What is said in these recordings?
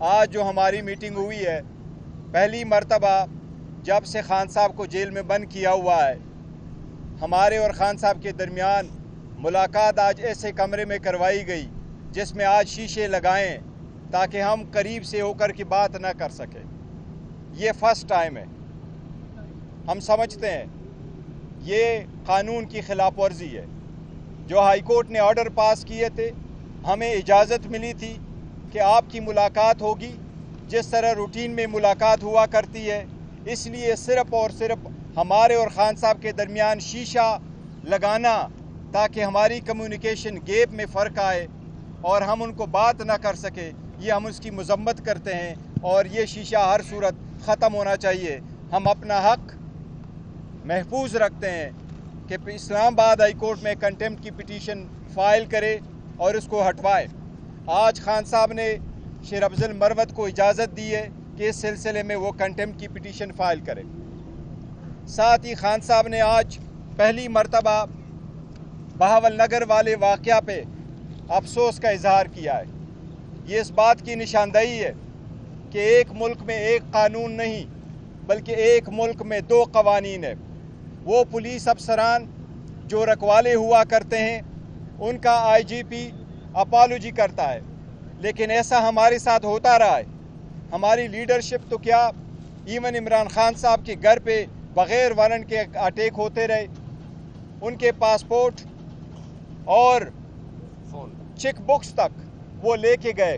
آج جو ہماری میٹنگ ہوئی ہے، پہلی مرتبہ جب سے خان صاحب کو جیل میں بند کیا ہوا ہے، ہمارے اور خان صاحب کے درمیان ملاقات آج ایسے کمرے میں کروائی گئی جس میں آج شیشے لگائیں تاکہ ہم قریب سے ہو کر کے بات نہ کر سکیں۔ یہ فرسٹ ٹائم ہے۔ ہم سمجھتے ہیں یہ قانون کی خلاف ورزی ہے۔ جو ہائی کورٹ نے آرڈر پاس کیے تھے، ہمیں اجازت ملی تھی کہ آپ کی ملاقات ہوگی جس طرح روٹین میں ملاقات ہوا کرتی ہے، اس لیے صرف اور صرف ہمارے اور خان صاحب کے درمیان شیشہ لگانا تاکہ ہماری کمیونیکیشن گیپ میں فرق آئے اور ہم ان کو بات نہ کر سکے، یہ ہم اس کی مذمت کرتے ہیں اور یہ شیشہ ہر صورت ختم ہونا چاہیے۔ ہم اپنا حق محفوظ رکھتے ہیں کہ اسلام آباد ہائی کورٹ میں کنٹیمپٹ کی پٹیشن فائل کرے اور اس کو ہٹوائے۔ آج خان صاحب نے شیر افضل مروت کو اجازت دی ہے کہ اس سلسلے میں وہ کنٹیمپٹ کی پٹیشن فائل کرے۔ ساتھ ہی خان صاحب نے آج پہلی مرتبہ بہاول نگر والے واقعہ پہ افسوس کا اظہار کیا ہے۔ یہ اس بات کی نشاندہی ہے کہ ایک ملک میں ایک قانون نہیں بلکہ ایک ملک میں دو قوانین ہیں۔ وہ پولیس افسران جو رکھوالے ہوا کرتے ہیں ان کا آئی جی پی اپالوجی کرتا ہے، لیکن ایسا ہمارے ساتھ ہوتا رہا ہے۔ ہماری لیڈرشپ تو کیا، ایون عمران خان صاحب کے گھر پہ بغیر وارنٹ کے اٹیک ہوتے رہے، ان کے پاسپورٹ اور چیک بکس تک وہ لے کے گئے،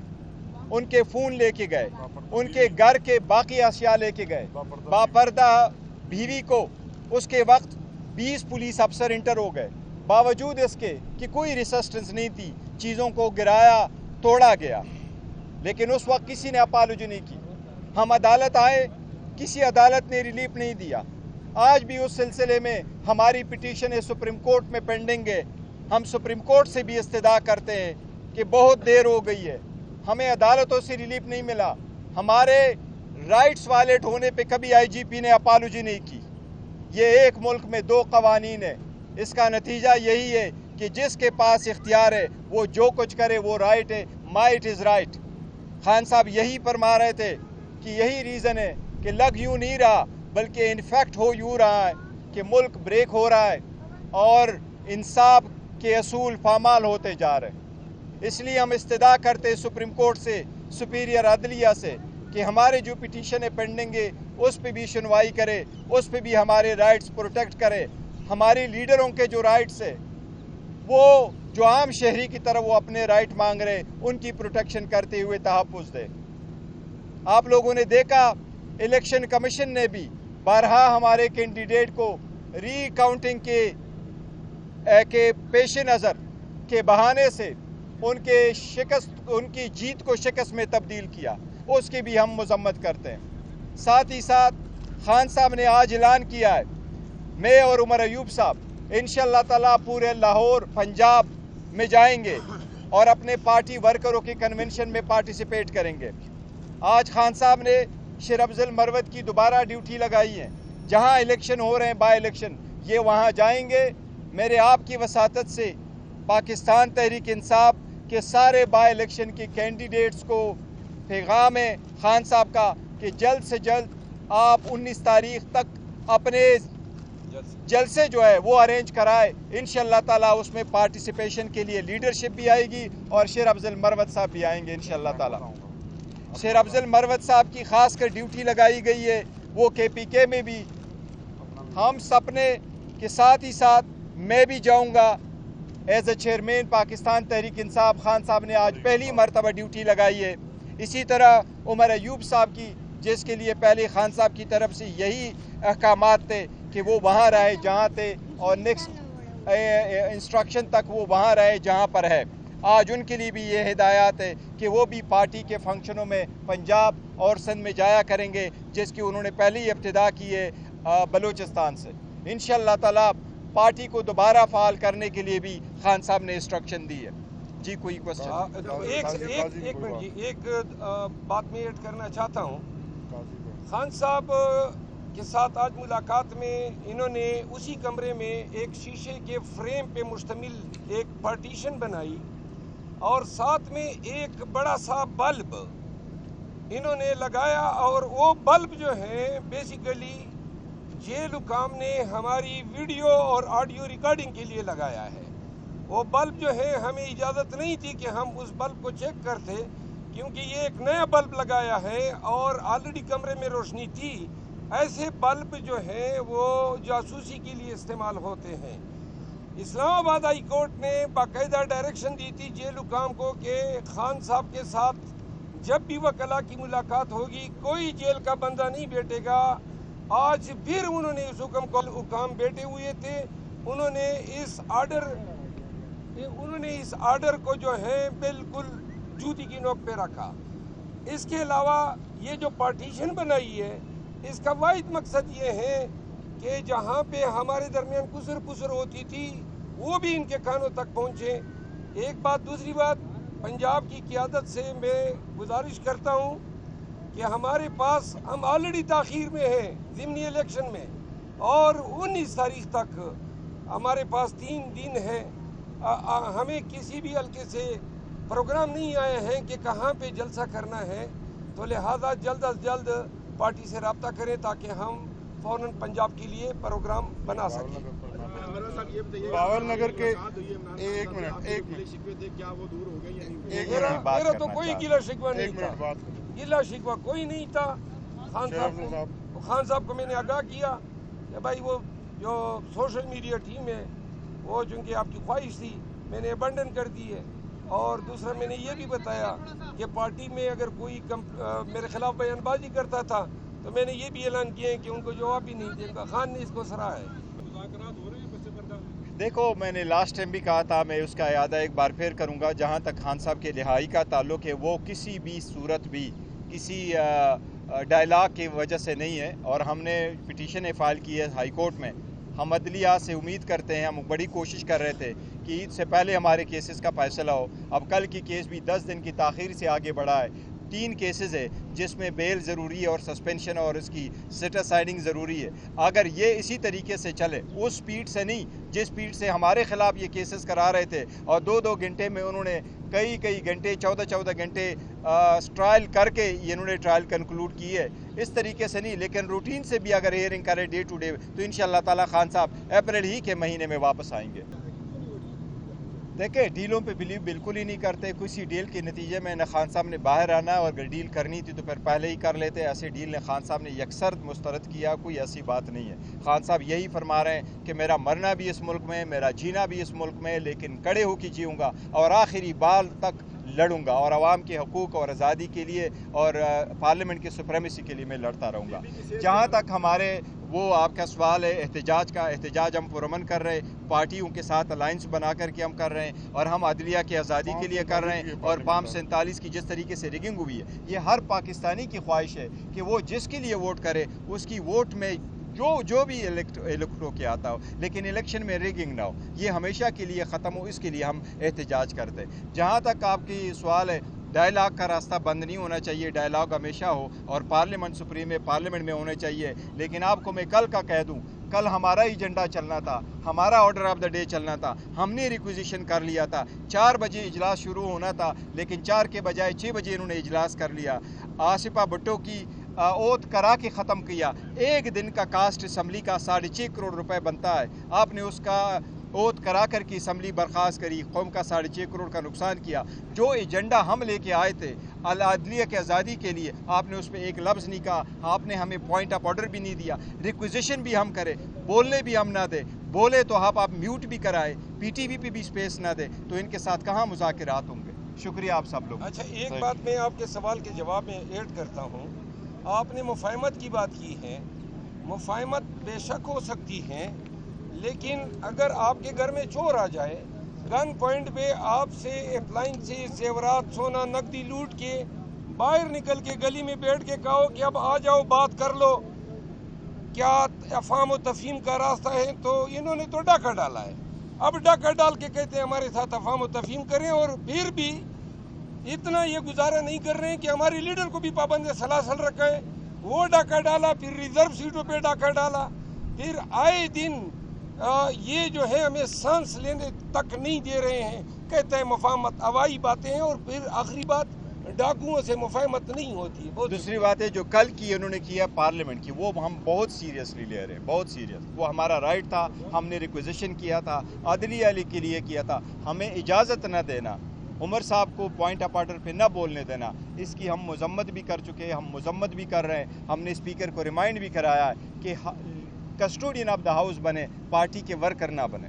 ان کے فون لے کے گئے، ان کے گھر کے باقی اشیاء لے کے گئے۔ باپردہ بیوی کو اس کے وقت 20 پولیس افسر انٹر ہو گئے، باوجود اس کے کہ کوئی ریسسٹنس نہیں تھی، چیزوں کو گرایا توڑا گیا، لیکن اس وقت کسی نے اپالوجی نہیں کی۔ ہم عدالت آئے، کسی عدالت نے ریلیف نہیں دیا۔ آج بھی اس سلسلے میں ہماری پٹیشن سپریم کورٹ میں پینڈنگ ہے۔ ہم سپریم کورٹ سے بھی استدعا کرتے ہیں کہ بہت دیر ہو گئی ہے، ہمیں عدالتوں سے ریلیف نہیں ملا، ہمارے رائٹس وائلیٹ ہونے پہ کبھی آئی جی پی نے اپالوجی نہیں کی۔ یہ ایک ملک میں دو قوانین ہے، اس کا نتیجہ یہی ہے کہ جس کے پاس اختیار ہے وہ جو کچھ کرے وہ رائٹ ہے، مائٹ از رائٹ۔ خان صاحب یہی فرما رہے تھے کہ یہی ریزن ہے کہ لگ یوں نہیں رہا بلکہ انفیکٹ ہو یوں رہا ہے کہ ملک بریک ہو رہا ہے اور انصاف کے اصول پامال ہوتے جا رہے ہیں۔ اس لیے ہم استدعا کرتے سپریم کورٹ سے، سپیریئر عدلیہ سے کہ ہمارے جو پٹیشن پینڈنگ ہے اس پہ بھی سنوائی کرے، اس پہ بھی ہمارے رائٹس پروٹیکٹ کرے۔ ہمارے لیڈروں کے جو رائٹس ہیں وہ جو عام شہری کی طرح وہ اپنے رائٹ مانگ رہے، ان کی پروٹیکشن کرتے ہوئے تحفظ دے۔ آپ لوگوں نے دیکھا الیکشن کمیشن نے بھی بارہا ہمارے کینڈیڈیٹ کو ری کاؤنٹنگ کے پیش نظر کے بہانے سے ان کی جیت کو شکست میں تبدیل کیا، اس کی بھی ہم مذمت کرتے ہیں۔ ساتھ ہی ساتھ خان صاحب نے آج اعلان کیا ہے، میں اور عمر ایوب صاحب انشاءاللہ تعالیٰ پورے لاہور پنجاب میں جائیں گے اور اپنے پارٹی ورکروں کی کنونشن میں پارٹیسپیٹ کریں گے۔ آج خان صاحب نے شیر افضل مروت کی دوبارہ ڈیوٹی لگائی ہے، جہاں الیکشن ہو رہے ہیں بائی الیکشن، یہ وہاں جائیں گے۔ میرے آپ کی وساطت سے پاکستان تحریک انصاف کے سارے بائی الیکشن کے کینڈیڈیٹس کو پیغام ہے خان صاحب کا کہ جلد سے جلد آپ 19 تاریخ تک اپنے جلسے جو ہے وہ ارینج کرائے۔ انشاءاللہ تعالیٰ اس میں پارٹیسپیشن کے لیے لیڈرشپ بھی آئے گی اور شیر افضل مروت صاحب بھی آئیں گے انشاءاللہ تعالیٰ۔ شیر افضل مروت صاحب کی خاص کر ڈیوٹی لگائی گئی ہے، وہ کے پی کے میں بھی ہم سپنے کے ساتھ ہی ساتھ میں بھی جاؤں گا as a chairman Pakistan Tehreek Insaf. Khan صاحب نے آج پہلی مرتبہ ڈیوٹی لگائی ہے۔ اسی طرح عمر ایوب صاحب کی، جس کے لیے پہلے خان صاحب کی طرف سے یہی احکامات تھے کہ وہ وہاں رہے جہاں تھے اور نیکسٹ انسٹرکشن تک وہ وہاں رہے جہاں پر ہے۔ آج ان کے لیے بھی یہ ہدایات ہے کہ وہ بھی پارٹی کے فنکشنوں میں پنجاب اور سندھ میں جایا کریں گے، جس کی انہوں نے پہلی ابتدا کی ہے بلوچستان سے۔ انشاءاللہ تعالیٰ پارٹی کو دوبارہ فعال کرنے کے لیے بھی خان صاحب نے انسٹرکشن دی ہے۔ جی کوئی کوسچن؟ ایک بات میں ایڈ کرنا چاہتا ہوں۔ خان صاحب کے ساتھ آج ملاقات میں انہوں نے اسی کمرے میں ایک شیشے کے فریم پہ مشتمل ایک پارٹیشن بنائی اور ساتھ میں ایک بڑا سا بلب انہوں نے لگایا، اور وہ بلب جو ہیں بیسیکلی جیل حکام نے ہماری ویڈیو اور آڈیو ریکارڈنگ کے لیے لگایا ہے۔ وہ بلب جو ہے ہمیں اجازت نہیں تھی کہ ہم اس بلب کو چیک کرتے، کیونکہ یہ ایک نیا بلب لگایا ہے اور آلریڈی کمرے میں روشنی تھی۔ ایسے بلب جو ہیں وہ جاسوسی کے لیے استعمال ہوتے ہیں۔ اسلام آباد ہائی کورٹ نے باقاعدہ ڈائریکشن دی تھی جیل حکام کو کہ خان صاحب کے ساتھ جب بھی وکلاء کی ملاقات ہوگی کوئی جیل کا بندہ نہیں بیٹھے گا۔ آج پھر انہوں نے اس حکم کو، حکام بیٹھے ہوئے تھے، انہوں نے اس آرڈر کو جو ہے بالکل جوتی کی نوک پہ رکھا۔ اس کے علاوہ یہ جو پارٹیشن بنائی ہے، اس کا واحد مقصد یہ ہے کہ جہاں پہ ہمارے درمیان کسر پسر ہوتی تھی وہ بھی ان کے کانوں تک پہنچے۔ ایک بات، دوسری بات، پنجاب کی قیادت سے میں گزارش کرتا ہوں کہ ہمارے پاس، ہم آلریڈی تاخیر میں ہیں ضمنی الیکشن میں، اور 19 تاریخ تک ہمارے پاس 3 دن ہیں۔ ہمیں کسی بھی حلقے سے پروگرام نہیں آئے ہیں کہ کہاں پہ جلسہ کرنا ہے، تو لہذا جلد از جلد پارٹی سے رابطہ کریں تاکہ ہم فوراً پنجاب کے لیے پروگرام بنا سکیں۔ باول نگر کے میرا تو کوئی گلہ شکوہ نہیں تھا، گلہ شکوہ کوئی نہیں تھا۔ خان صاحب کو میں نے آگاہ کیا کہ بھائی وہ جو سوشل میڈیا ٹیم ہے وہ چونکہ آپ کی خواہش تھی میں نے ابنڈن کر دی ہے، اور دوسرا میں نے یہ بھی بتایا کہ پارٹی میں اگر کوئی میرے خلاف بیان بازی کرتا تھا تو میں نے یہ بھی اعلان کیا ہے کہ ان کو جواب بھی نہیں دے گا۔ خان نے اس کو سراہا ہے۔ دیکھو، میں نے لاسٹ ٹائم بھی کہا تھا، میں اس کا اعادہ ایک بار پھر کروں گا، جہاں تک خان صاحب کے رہائی کا تعلق ہے وہ کسی بھی صورت بھی کسی ڈائلاگ کی وجہ سے نہیں ہے، اور ہم نے پٹیشن فائل کی ہے ہائی کورٹ میں۔ ہم عدلیہ سے امید کرتے ہیں، ہم بڑی کوشش کر رہے تھے کہ عید سے پہلے ہمارے کیسز کا فیصلہ ہو۔ اب کل کی کیس بھی 10 دن کی تاخیر سے آگے بڑھا ہے۔ 3 کیسز ہے جس میں بیل ضروری ہے اور سسپینشن اور اس کی سیٹ اسائڈنگ ضروری ہے۔ اگر یہ اسی طریقے سے چلے، اس سپیڈ سے نہیں جس سپیڈ سے ہمارے خلاف یہ کیسز کرا رہے تھے، اور 2-2 گھنٹے میں انہوں نے کئی گھنٹے 14 گھنٹے ٹرائل کر کے انہوں نے ٹرائل کنکلوڈ کی ہے، اس طریقے سے نہیں، لیکن روٹین سے بھی اگر ہیئرنگ کرے ڈے ٹو ڈے تو انشاءاللہ تعالی خان صاحب اپریل ہی کے مہینے میں واپس آئیں گے۔ دیکھیں، ڈیلوں پہ بلیو بالکل ہی نہیں کرتے۔ کسی ڈیل کے نتیجے میں نہ خان صاحب نے باہر آنا، اور اگر ڈیل کرنی تھی تو پھر پہلے ہی کر لیتے۔ ایسے ڈیل نے خان صاحب نے یکسر مسترد کیا، کوئی ایسی بات نہیں ہے۔ خان صاحب یہی فرما رہے ہیں کہ میرا مرنا بھی اس ملک میں، میرا جینا بھی اس ملک میں، لیکن کڑے ہو کے جیوں گا اور آخری بال تک لڑوں گا، اور عوام کے حقوق اور آزادی کے لیے اور پارلیمنٹ کی سپریمیسی کے لیے میں لڑتا رہوں گا۔ جہاں تک ہمارے وہ آپ کا سوال ہے احتجاج کا، احتجاج ہم پرامن کر رہے ہیں، پارٹیوں کے ساتھ الائنس بنا کر کے ہم کر رہے ہیں، اور ہم عدلیہ کی آزادی کے لیے کر رہے ہیں۔ اور پام 47 کی جس طریقے سے ریگنگ ہوئی ہے، یہ ہر پاکستانی کی خواہش ہے کہ وہ جس کے لیے ووٹ کرے اس کی ووٹ میں جو بھی الیکٹ ہو کے آتا ہو، لیکن الیکشن میں ریگنگ نہ ہو، یہ ہمیشہ کے لیے ختم ہو، اس کے لیے ہم احتجاج کرتے ہیں۔ جہاں تک آپ کی سوال ہے، ڈائلاگ کا راستہ بند نہیں ہونا چاہیے، ڈائلاگ ہمیشہ ہو، اور پارلیمنٹ سپریم میں پارلیمنٹ میں ہونے چاہیے۔ لیکن آپ کو میں کل کا کہہ دوں، کل ہمارا ایجنڈا چلنا تھا، ہمارا آرڈر آف دا ڈے چلنا تھا، ہم نے ریکویزیشن کر لیا تھا، 4 بجے اجلاس شروع ہونا تھا، لیکن 4 کے بجائے 6 بجے انہوں نے اجلاس کر لیا۔ آصفہ بھٹو کی اوت کرا کے ختم کیا۔ ایک دن کا کاسٹ اسمبلی کا 6.5 کروڑ روپے بنتا ہے، آپ نے اس کا اوت کرا کر کی اسمبلی برخاست کری، قوم کا 6.5 کروڑ کا نقصان کیا۔ جو ایجنڈا ہم لے کے آئے تھے عدلیہ کی آزادی کے لیے، آپ نے اس پہ ایک لفظ نہیں کہا، آپ نے ہمیں پوائنٹ آف آرڈر بھی نہیں دیا، ریکویزیشن بھی ہم کرے، بولنے بھی ہم نہ دے، بولے تو آپ میوٹ بھی کرائے، پی ٹی وی پہ بھی سپیس نہ دے، تو ان کے ساتھ کہاں مذاکرات ہوں گے؟ شکریہ آپ سب لوگ۔ اچھا، ایک بات میں آپ کے سوال کے جواب میں ایڈ کرتا ہوں۔ آپ نے مفاہمت کی بات کی ہے، مفاہمت بے شک ہو سکتی ہے، لیکن اگر آپ کے گھر میں چور آ جائے، گن پوائنٹ پہ آپ سے اپلائنسز، زیورات، سونا، نقدی لوٹ کے باہر نکل کے گلی میں بیٹھ کے کہو کہ اب آ جاؤ بات کر لو، کیا افہام و تفہیم کا راستہ ہے؟ تو انہوں نے تو ڈاکہ ڈالا ہے، اب ڈاکہ ڈال کے کہتے ہیں ہمارے ساتھ افہام و تفہیم کریں، اور پھر بھی اتنا یہ گزارا نہیں کر رہے ہیں کہ ہمارے لیڈر کو بھی پابند سلاسل رکھا ہے۔ وہ ڈاکہ ڈالا، پھر ریزرو سیٹوں پہ ڈاکہ ڈالا، پھر آئے دن یہ جو ہے ہمیں سانس لینے تک نہیں دے رہے ہیں، کہتے ہیں مفاہمت، ہوائی باتیں ہیں۔ اور پھر آخری بات، ڈاکوؤں سے مفاہمت نہیں ہوتی. دوسری بات ہے جو کل کی انہوں نے کیا پارلیمنٹ کی، وہ ہم بہت سیریسلی لے رہے ہیں، بہت سیریس. وہ ہمارا رائٹ تھا، ہم نے ریکویزیشن کیا تھا، عدلیہ کے لیے کیا تھا. ہمیں اجازت نہ دینا، عمر صاحب کو پوائنٹ آف آرڈر پہ نہ بولنے دینا، اس کی ہم مذمت بھی کر چکے ہیں، ہم مذمت بھی کر رہے ہیں. ہم نے اسپیکر کو ریمائنڈ بھی کرایا ہے کہ کسٹوڈین آف دا ہاؤس بنے، پارٹی کے ورکر نہ بنے.